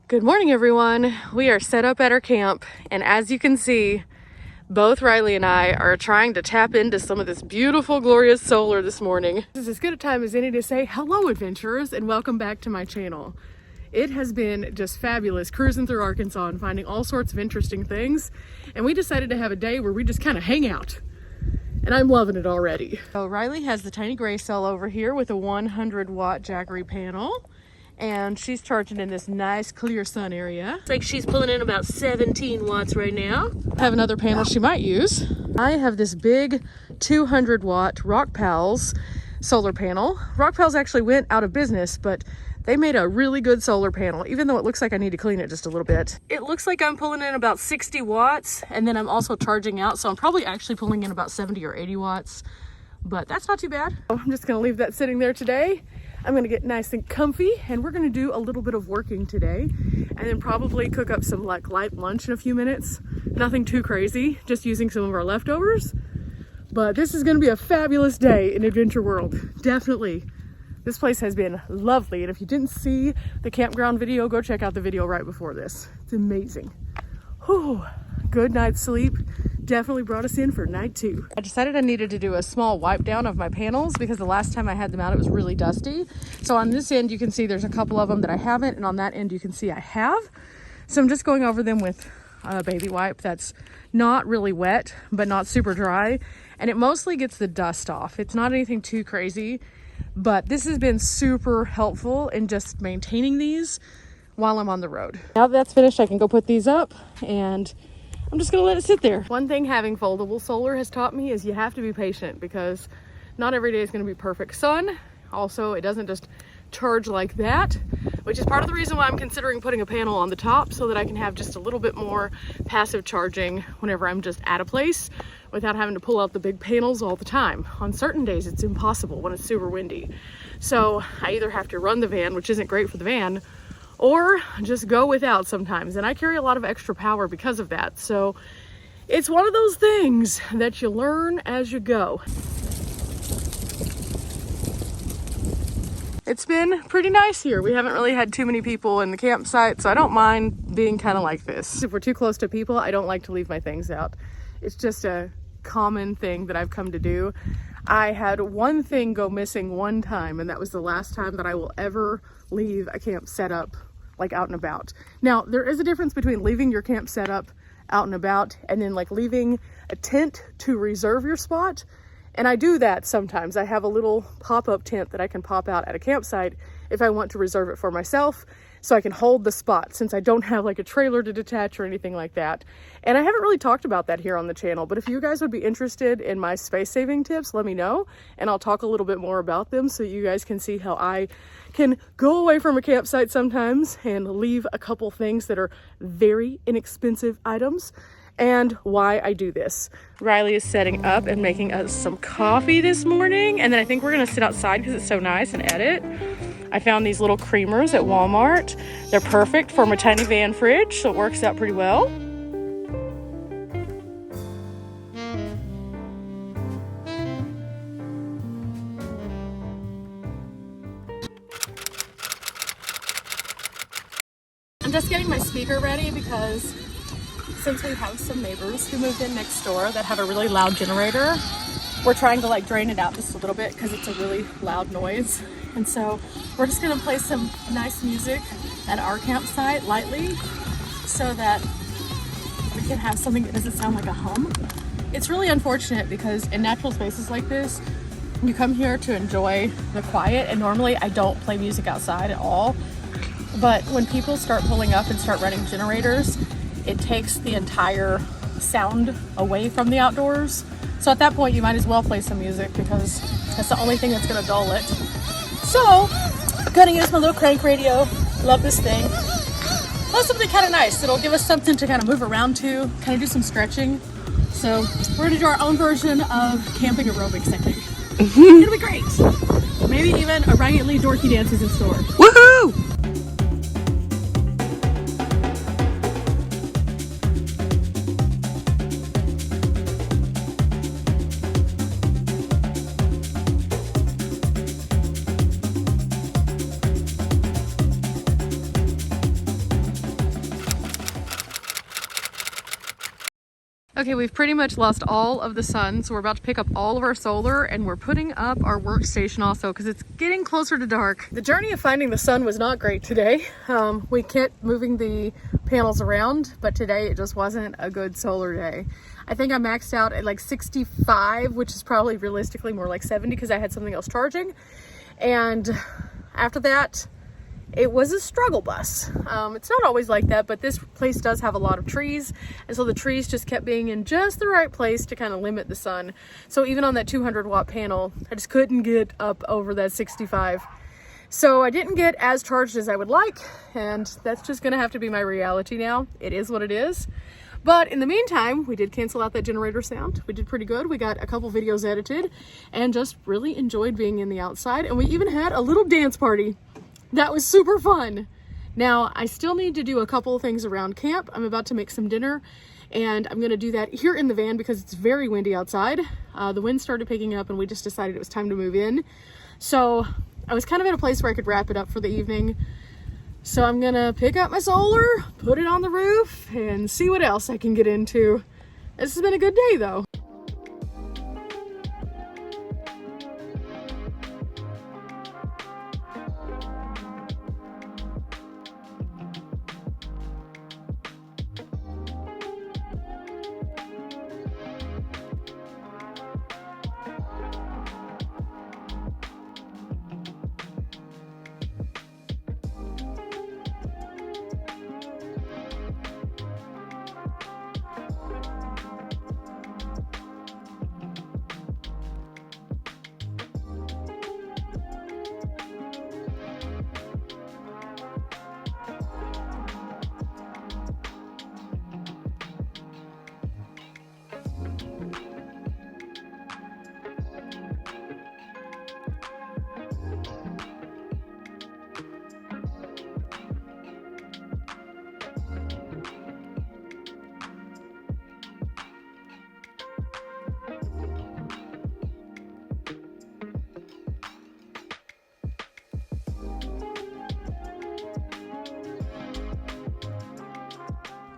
Good morning, everyone. We are set up at our camp, and as you can see, both Riley and I are trying to tap into some of this beautiful, glorious solar this morning. This is as good a time as any to say hello, adventurers, and welcome back to my channel. It has been just fabulous cruising through Arkansas and finding all sorts of interesting things, and we decided to have a day where we just kind of hang out, and I'm loving it already. So Riley has the tiny gray cell over here with a 100-watt Jackery panel, and she's charging in this nice clear sun area. Looks like she's pulling in about 17 watts right now. I have another panel she might use. I have this big 200-watt Rock Pals solar panel. Rock Pals actually went out of business, but they made a really good solar panel, even though it looks like I need to clean it just a little bit. It looks like I'm pulling in about 60 watts, and then I'm also charging out, so I'm probably actually pulling in about 70 or 80 watts, but that's not too bad. I'm just gonna leave that sitting there today. I'm gonna get nice and comfy, and we're gonna do a little bit of working today, and then probably cook up some light lunch in a few minutes. Nothing too crazy, just using some of our leftovers. But this is gonna be a fabulous day in Adventure World, definitely. This place has been lovely, and if you didn't see the campground video, go check out the video right before this. It's amazing. Whew, good night's sleep. Definitely brought us in for night 2. I decided I needed to do a small wipe down of my panels because the last time I had them out it was really dusty. So on this end you can see there's a couple of them that I haven't, and on that end you can see I have. So I'm just going over them with a baby wipe that's not really wet but not super dry, and it mostly gets the dust off. It's not anything too crazy, but this has been super helpful in just maintaining these while I'm on the road. Now that that's finished, I can go put these up, and I'm just gonna let it sit there. One thing having foldable solar has taught me is you have to be patient, because not every day is gonna be perfect sun. Also, it doesn't just charge like that, which is part of the reason why I'm considering putting a panel on the top, so that I can have just a little bit more passive charging whenever I'm just at a place without having to pull out the big panels all the time. On certain days, it's impossible when it's super windy. So I either have to run the van, which isn't great for the van, or just go without sometimes. And I carry a lot of extra power because of that. So it's one of those things that you learn as you go. It's been pretty nice here. We haven't really had too many people in the campsite, so I don't mind being kind of like this. If we're too close to people, I don't like to leave my things out. It's just a common thing that I've come to do. I had one thing go missing one time, and that was the last time that I will ever leave a camp setup like out and about. Now, there is a difference between leaving your camp setup out and about and then like leaving a tent to reserve your spot. And I do that sometimes. I have a little pop-up tent that I can pop out at a campsite if I want to reserve it for myself, so I can hold the spot, since I don't have like a trailer to detach or anything like that. And I haven't really talked about that here on the channel, but if you guys would be interested in my space saving tips, let me know, and I'll talk a little bit more about them so you guys can see how I can go away from a campsite sometimes and leave a couple things that are very inexpensive items, and why I do this. Riley is setting up and making us some coffee this morning, and then I think we're gonna sit outside because it's so nice and edit. I found these little creamers at Walmart. They're perfect for my tiny van fridge, so it works out pretty well. I'm just getting my speaker ready because since we have some neighbors who moved in next door that have a really loud generator, we're trying to like drain it out just a little bit because it's a really loud noise. And so we're just gonna play some nice music at our campsite lightly so that we can have something that doesn't sound like a hum. It's really unfortunate because in natural spaces like this, you come here to enjoy the quiet, and normally I don't play music outside at all. But when people start pulling up and start running generators, it takes the entire sound away from the outdoors. So at that point, you might as well play some music because that's the only thing that's gonna dull it. So I'm gonna use my little crank radio. Love this thing. Plus something kind of nice. It'll give us something to kind of move around to, kind of do some stretching. So we're gonna do our own version of camping aerobics, I think. It'll be great. Maybe even a Ryan Lee dorky dances in store. Woohoo! Okay, we've pretty much lost all of the sun, so we're about to pick up all of our solar, and we're putting up our workstation also because it's getting closer to dark. The journey of finding the sun was not great today. We kept moving the panels around, but today it just wasn't a good solar day. I think I maxed out at like 65, which is probably realistically more like 70 because I had something else charging. And after that, it was a struggle bus. It's not always like that, but this place does have a lot of trees, and so the trees just kept being in just the right place to kind of limit the sun. So even on that 200 watt panel, I just couldn't get up over that 65. So I didn't get as charged as I would like, and that's just gonna have to be my reality now. It is what it is. But in the meantime, we did cancel out that generator sound. We did pretty good. We got a couple videos edited and just really enjoyed being in the outside. And we even had a little dance party. That was super fun. Now, I still need to do a couple of things around camp. I'm about to make some dinner, and I'm gonna do that here in the van because it's very windy outside. The wind started picking up and we just decided it was time to move in. So I was kind of in a place where I could wrap it up for the evening. So I'm gonna pick up my solar, put it on the roof, and see what else I can get into. This has been a good day though.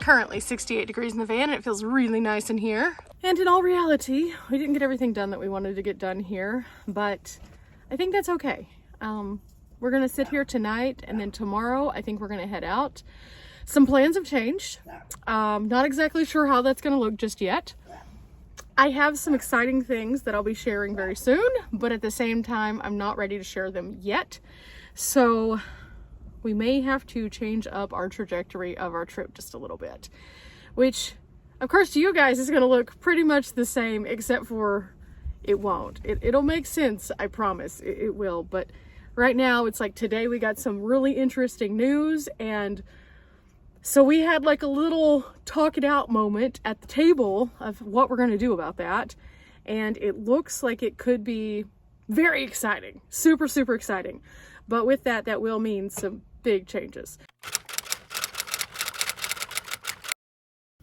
Currently 68 degrees in the van, and it feels really nice in here. And in all reality, we didn't get everything done that we wanted to get done here, but I think that's okay. We're gonna sit here tonight, and then tomorrow I think we're gonna head out. Some plans have changed. Not exactly sure how that's gonna look just yet. I have some exciting things that I'll be sharing very soon, but at the same time, I'm not ready to share them yet. So we may have to change up our trajectory of our trip just a little bit, which of course to you guys is going to look pretty much the same, except for it won't. It'll make sense, I promise. It will. But right now it's like today we got some really interesting news, and so we had like a little talk it out moment at the table of what we're going to do about that, and it looks like it could be very exciting. Super exciting. But with that, that will mean some big changes.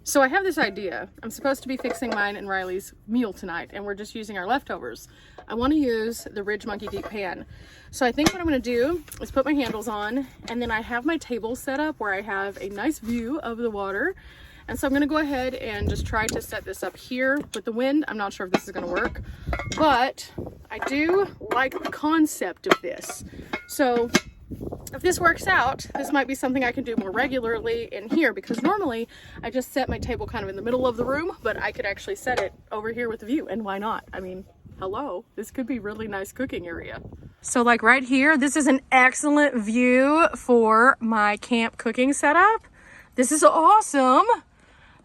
So I have this idea. I'm supposed to be fixing mine and Riley's meal tonight, and we're just using our leftovers. I want to use the Ridge Monkey Deep Pan. So I think what I'm going to do is put my handles on, and then I have my table set up where I have a nice view of the water. And so I'm going to go ahead and just try to set this up here with the wind. I'm not sure if this is going to work, but I do like the concept of this. So if this works out, this might be something I can do more regularly in here, because normally I just set my table kind of in the middle of the room, but I could actually set it over here with the view, and why not? I mean, hello, this could be really nice cooking area. So like right here, this is an excellent view for my camp cooking setup. This is awesome.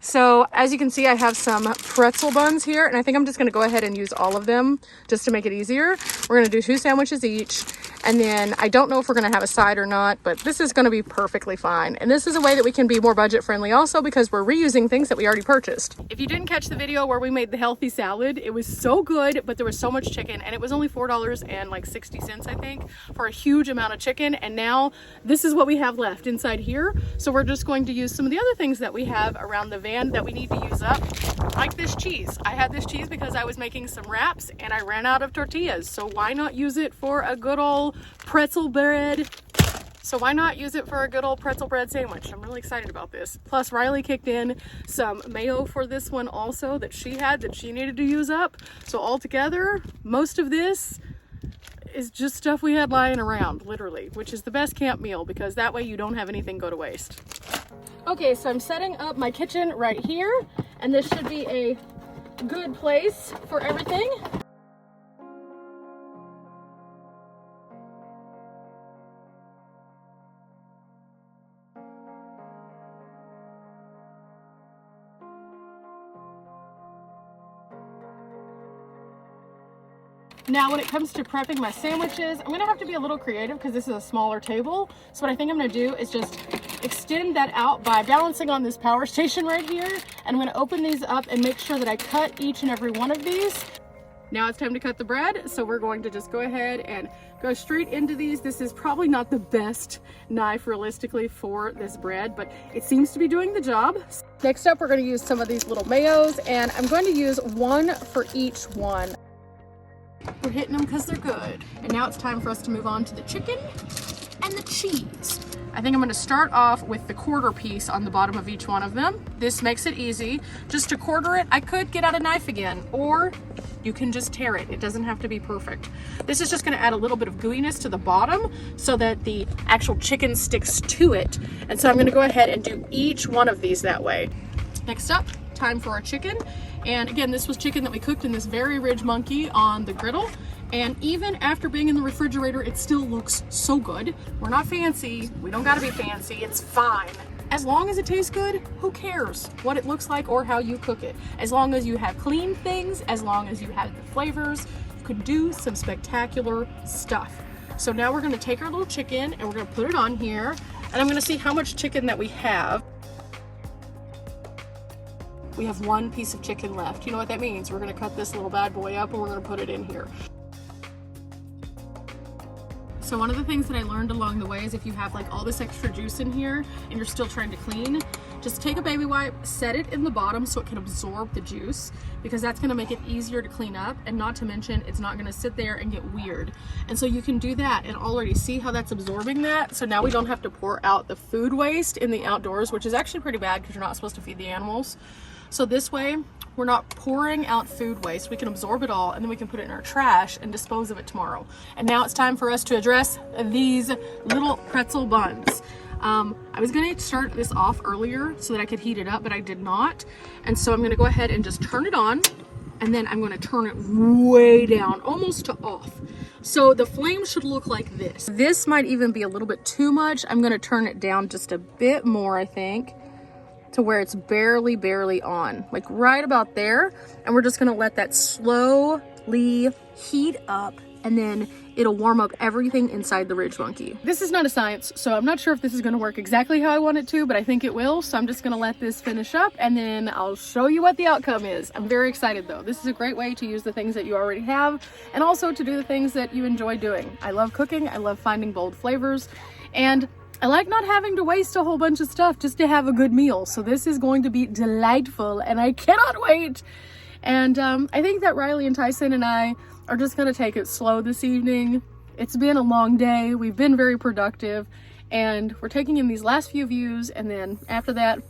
So as you can see, I have some pretzel buns here, and I think I'm just gonna go ahead and use all of them just to make it easier. We're gonna do 2 sandwiches each, and then I don't know if we're gonna have a side or not, but this is gonna be perfectly fine. And this is a way that we can be more budget friendly also, because we're reusing things that we already purchased. If you didn't catch the video where we made the healthy salad, it was so good, but there was so much chicken, and it was only $4.60, I think, for a huge amount of chicken. And now this is what we have left inside here. So we're just going to use some of the other things that we have around the van that we need to use up, like this cheese. I had this cheese because I was making some wraps and I ran out of tortillas, so why not use it for a good old pretzel bread So why not use it for a good old pretzel bread sandwich? I'm really excited about this. Plus Riley kicked in some mayo for this one also that she needed to use up. So altogether, most of this is just stuff we had lying around, literally, which is the best camp meal because that way you don't have anything go to waste. Okay, so I'm setting up my kitchen right here, and this should be a good place for everything. Now when it comes to prepping my sandwiches, I'm gonna have to be a little creative because this is a smaller table. So what I think I'm gonna do is just extend that out by balancing on this power station right here. And I'm gonna open these up and make sure that I cut each and every one of these. Now it's time to cut the bread. So we're going to just go ahead and go straight into these. This is probably not the best knife realistically for this bread, but it seems to be doing the job. Next up, we're gonna use some of these little mayos, and I'm going to use one for each one. We're hitting them because they're good. And now it's time for us to move on to the chicken and the cheese. I think I'm going to start off with the quarter piece on the bottom of each one of them. This makes it easy. Just to quarter it, I could get out a knife again, or you can just tear it. It doesn't have to be perfect. This is just going to add a little bit of gooiness to the bottom so that the actual chicken sticks to it. And so I'm going to go ahead and do each one of these that way. Next up, time for our chicken. And again, this was chicken that we cooked in this very ridge monkey on the griddle. And even after being in the refrigerator, it still looks so good. We're not fancy. We don't gotta be fancy. It's fine. As long as it tastes good, who cares what it looks like or how you cook it? As long as you have clean things, as long as you have the flavors, you can do some spectacular stuff. So now we're gonna take our little chicken and we're gonna put it on here. And I'm gonna see how much chicken that we have. We have one piece of chicken left. You know what that means? We're gonna cut this little bad boy up and we're gonna put it in here. So one of the things that I learned along the way is if you have like all this extra juice in here and you're still trying to clean, just take a baby wipe, set it in the bottom so it can absorb the juice, because that's gonna make it easier to clean up, and not to mention it's not gonna sit there and get weird. And so you can do that and already see how that's absorbing that. So now we don't have to pour out the food waste in the outdoors, which is actually pretty bad because you're not supposed to feed the animals. So this way, we're not pouring out food waste. We can absorb it all and then we can put it in our trash and dispose of it tomorrow. And now it's time for us to address these little pretzel buns. I was gonna start this off earlier so that I could heat it up, but I did not. And so I'm gonna go ahead and just turn it on, and then I'm gonna turn it way down, almost to off. So the flame should look like this. This might even be a little bit too much. I'm gonna turn it down just a bit more, I think, to where it's barely on, like right about there. And we're just gonna let that slowly heat up, and then it'll warm up everything inside the ridge monkey. This is not a science, so I'm not sure if this is gonna work exactly how I want it to, but I think it will. So I'm just gonna let this finish up and then I'll show you what the outcome is. I'm very excited though. This is a great way to use the things that you already have and also to do the things that you enjoy doing. I love cooking, I love finding bold flavors, and I like not having to waste a whole bunch of stuff just to have a good meal. So this is going to be delightful and I cannot wait. And I think that Riley and Tyson and I are just gonna take it slow this evening. It's been a long day. We've been very productive and we're taking in these last few views, and then after that,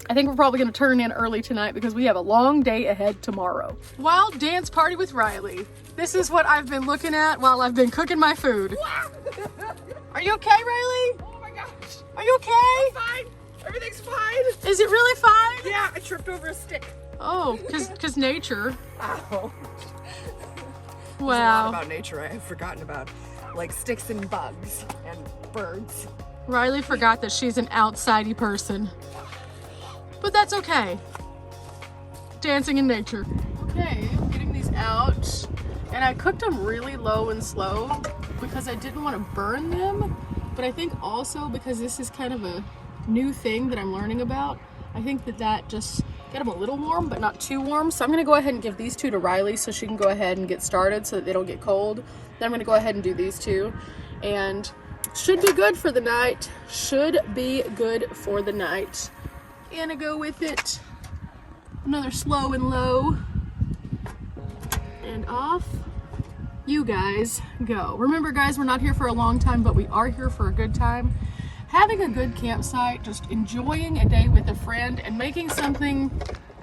I think we're probably gonna turn in early tonight because we have a long day ahead tomorrow. Wild dance party with Riley. This is what I've been looking at while I've been cooking my food. Are you okay, Riley? Oh my gosh. Are you okay? I'm fine. Everything's fine. Is it really fine? Yeah, I tripped over a stick. Oh, cause nature. Ow. Wow. There's a lot about nature I have forgotten about, like sticks and bugs and birds. Riley forgot that she's an outsidey person. But that's okay. Dancing in nature. Okay, getting these out. And I cooked them really low and slow because I didn't want to burn them. But I think also because this is kind of a new thing that I'm learning about, I think that just get them a little warm, but not too warm. So I'm gonna go ahead and give these two to Riley so she can go ahead and get started so that they don't get cold. Then I'm gonna go ahead and do these two. And should be good for the night. Should be good for the night. And I go with it. Another slow and low. And off. you guys go. Remember guys, we're not here for a long time, but we are here for a good time. Having a good campsite, just enjoying a day with a friend and making something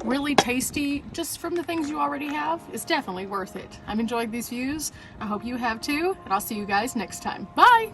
really tasty just from the things you already have is definitely worth it. I'm enjoying these views. I hope you have too, and I'll see you guys next time. Bye!